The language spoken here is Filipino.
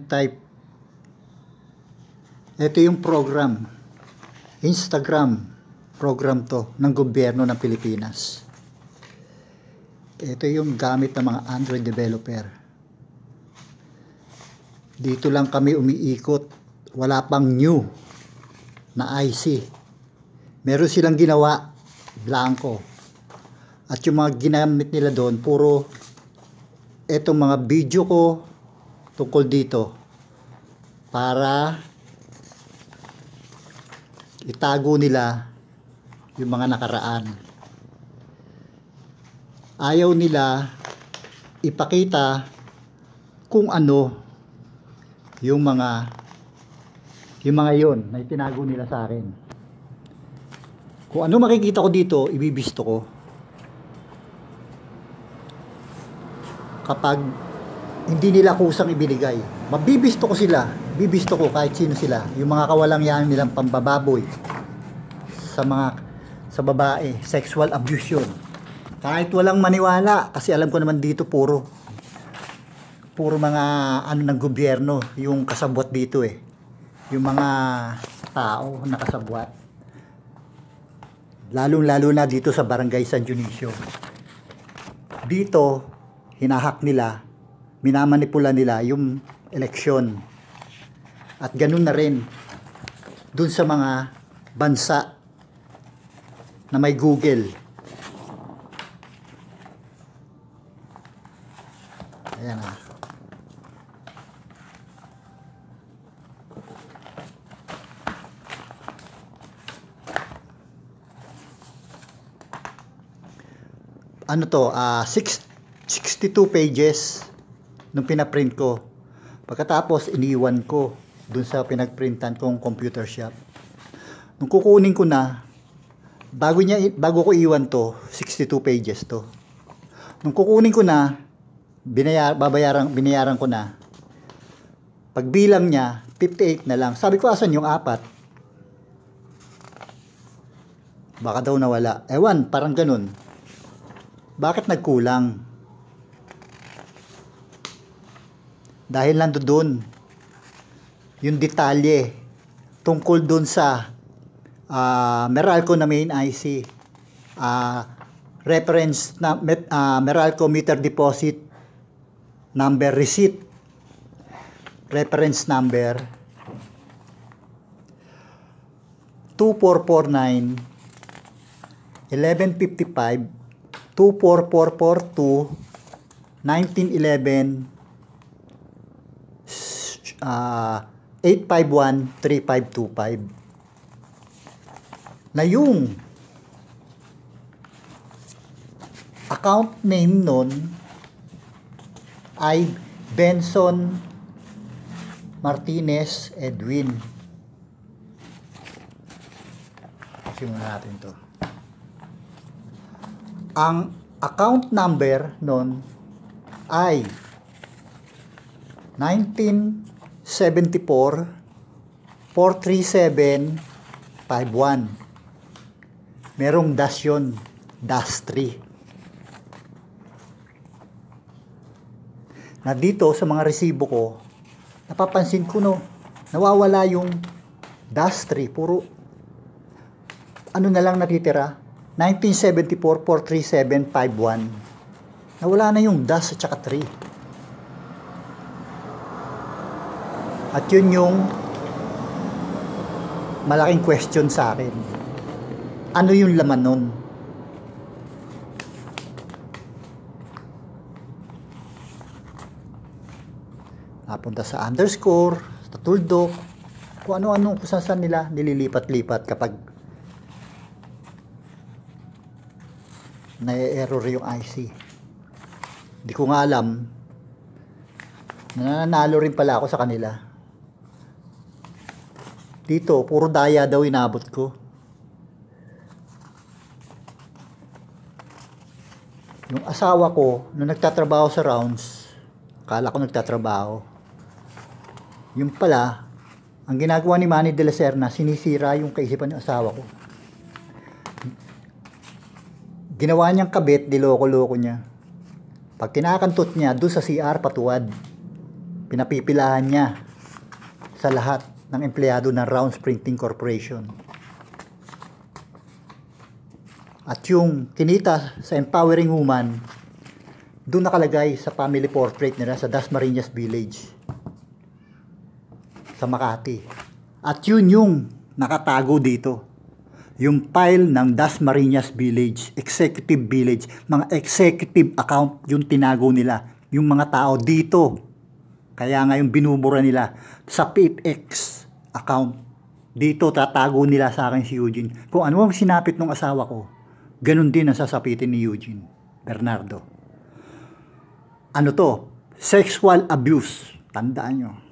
type. Ito yung program, Instagram program to ng gobyerno ng Pilipinas. Ito yung gamit ng mga Android developer. Dito lang kami umiikot, wala pang new na IC. Meron silang ginawa blanco, at yung mga ginamit nila doon puro etong mga video ko tungkol dito para itago nila yung mga nakaraan. Ayaw nila ipakita kung ano yung mga yon na itinago nila sa akin. Kung ano makikita ko dito, ibibisto ko. Kapag hindi nila kusang ibinigay, mabibisto ko sila. Bibisto ko kahit sino sila. Yung mga kawalang yan nilang pambababoy sa babae, sexual abuse yun. Kahit walang maniwala, kasi alam ko naman dito puro mga ano ng gobyerno yung kasabwat dito eh. Yung mga tao na kasabwat. Lalo na dito sa Barangay San Dionisio. Dito, hinahak nila, minamanipula nila yung eleksyon. At ganun na rin dun sa mga bansa na may Google. Ayan na. Ano to? 62 pages nung pinaprint ko. Pagkatapos iniwan ko dun sa pinagprintan kong computer shop. Nung kukunin ko na, bago ko iwan to, 62 pages to. Nung kukunin ko na, binayaran ko na. Pagbilang niya, 58 na lang. Sabi ko, asan yung 4? Baka daw nawala. Ewan, parang ganun. Bakit nagkulang? Dahil nandoon yung detalye tungkol doon sa Meralco na main IC, reference na Meralco meter deposit number receipt, reference number 2449 1155 24442 1911 851-3525 na yung account name nun ay Benson Martinez Edwin. Simulan natin to. Ang account number nun ay 1974-437-51. Merong dash yun, dash 3. Na dito sa mga resibo ko, napapansin ko nawawala yung dash 3. Puro ano na lang natitira, 1974-437-51. Nawala na yung dash at saka 3. At yun yung malaking question sa akin. Ano yung laman nun? Napunta sa underscore, sa tuldok, kung ano-ano, kung saan nila nililipat-lipat kapag na-error yung IC. Hindi ko nga alam. Nananalo rin pala ako sa kanila. Dito, puro daya daw inabot ko. Yung asawa ko, nung nagtatrabaho sa rounds, akala ko nagtatrabaho. Yung pala, ang ginagawa ni Manny de la Serna, sinisira yung kaisipan ng asawa ko. Ginawa niyang kabit, diloko-loko niya. Pag kinakantot niya, doon sa CR patuwad. Pinapipilahan niya sa lahat ng empleyado ng Rounds Printing Corporation. At yung kinita sa Empowering Woman, doon nakalagay sa family portrait nila sa Dasmariñas Village sa Makati. At yun yung nakatago dito. Yung file ng Dasmariñas Village, Executive Village, mga executive account yung tinago nila. Yung mga tao dito. Kaya ngayon binubura nila sa PFX account. Dito tatago nila sa akin si Eugene. Kung ano ang sinapit ng asawa ko, ganun din ang sasapitin ni Eugene Bernardo. Ano to? Sexual abuse. Tandaan nyo.